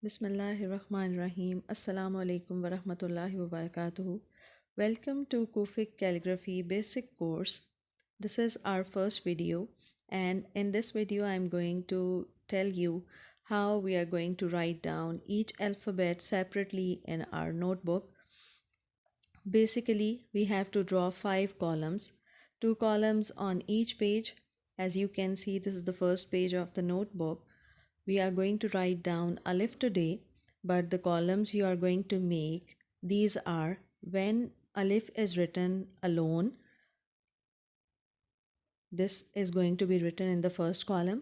Bismillahirrahmanirrahim. Assalamu alaikum wa rahmatullahi wa barakatuhu. Welcome to Kufic Calligraphy Basic Course. This is our first video, and in this video I'm going to tell you how we are going to write down each alphabet separately in our notebook. Basically, we have to draw 5 columns, 2 columns on each page. As you can see, this is the first page of the notebook. We are going to write down alif today, but the columns you are going to make, these are when alif is written alone. This is going to be written in the first column.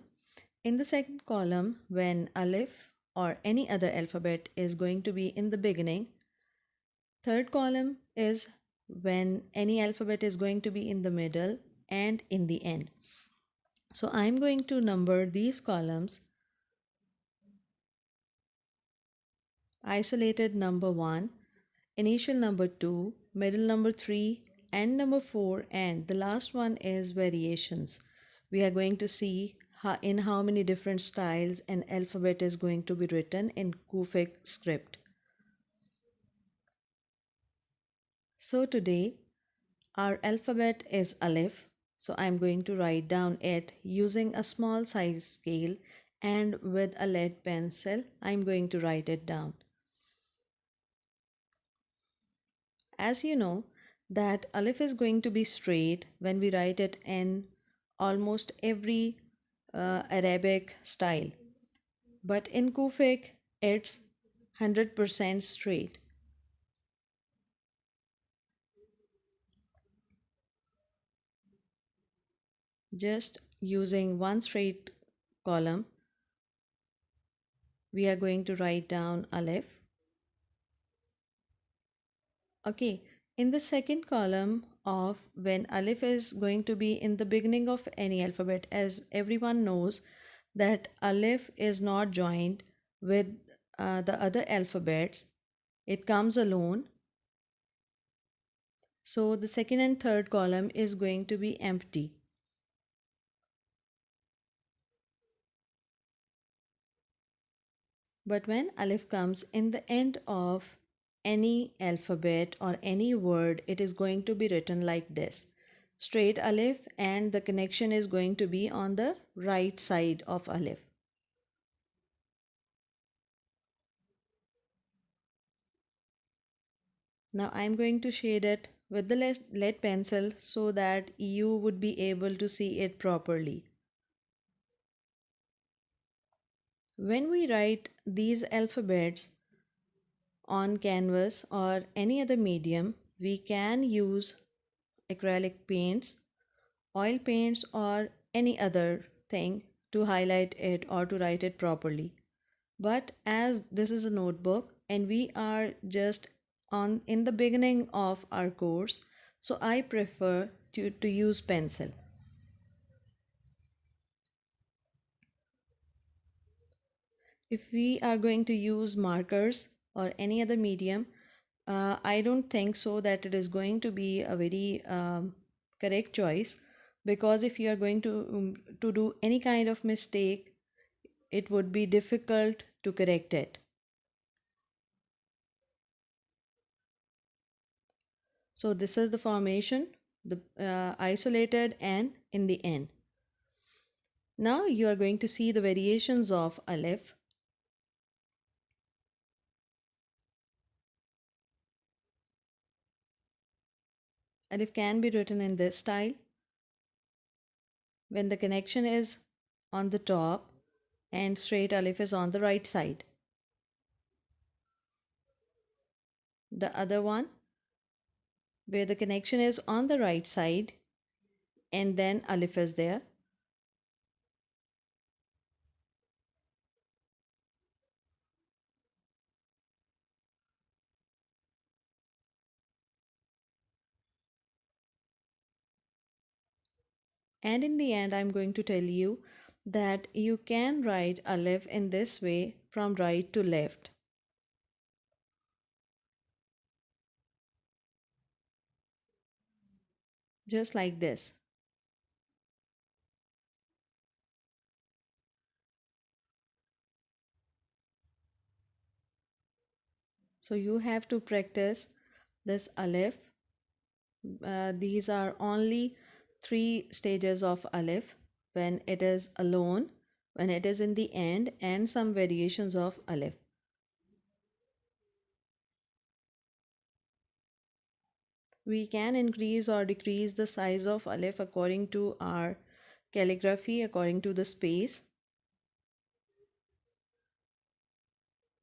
In the second column, when alif or any other alphabet is going to be in the beginning. Third column is when any alphabet is going to be in the middle and in the end. So I'm going to number these columns. Isolated number 1, initial number 2, middle number 3, end number 4, and the last one is variations. We are going to see in how many different styles an alphabet is going to be written in Kufic script. So today our alphabet is alif. So I'm going to write down it using a small size scale, and with a lead pencil I'm going to write it down. As you know that alif is going to be straight when we write it in almost every Arabic style, but in Kufic it's 100% straight. Just using one straight column, we are going to write down alif. Okay, in the second column of when alif is going to be in the beginning of any alphabet, as everyone knows that alif is not joined with the other alphabets, it comes alone. So the second and third column is going to be empty. But when alif comes in the end of any alphabet or any word, it is going to be written like this: straight alif, and the connection is going to be on the right side of alif. Now I'm going to shade it with the lead pencil so that you would be able to see it properly. When we write these alphabets on canvas or any other medium, we can use acrylic paints, oil paints, or any other thing to highlight it or to write it properly. But as this is a notebook and we are just in the beginning of our course, so I prefer to use pencil. If we are going to use markers or any other medium, I don't think so that it is going to be a very correct choice, because if you are going to do any kind of mistake, it would be difficult to correct it. So this is the formation, the isolated and in the end. Now you are going to see the variations of alif. Alif can be written in this style when the connection is on the top and straight alif is on the right side. The other one where the connection is on the right side and then alif is there. And in the end, I'm going to tell you that you can write alif in this way from right to left. Just like this. So you have to practice this alif. These are only three stages of alif: when it is alone, when it is in the end, and some variations of alif. We can increase or decrease the size of alif according to our calligraphy, according to the space.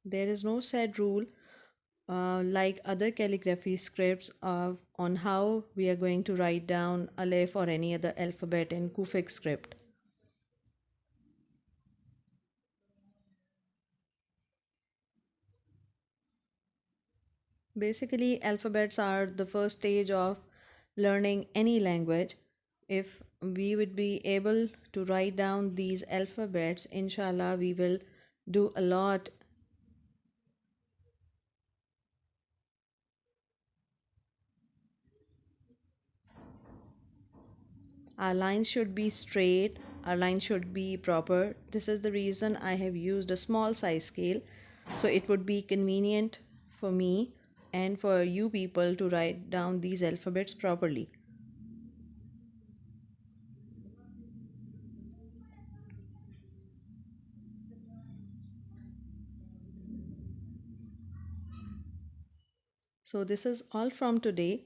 There is no set rule like other calligraphy scripts on how we are going to write down Aleph or any other alphabet in Kufic script. Basically, alphabets are the first stage of learning any language. If we would be able to write down these alphabets, inshallah, we will do a lot. Our lines should be straight, our lines should be proper. This is the reason I have used a small size scale, so it would be convenient for me and for you people to write down these alphabets properly. So this is all from today.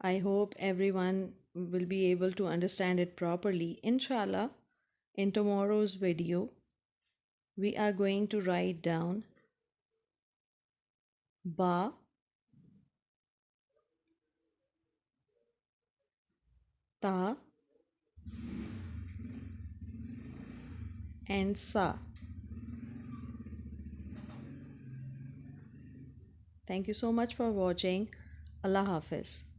I hope everyone will be able to understand it properly. Inshallah, in tomorrow's video, we are going to write down ba, ta, and sa. Thank you so much for watching. Allah Hafiz.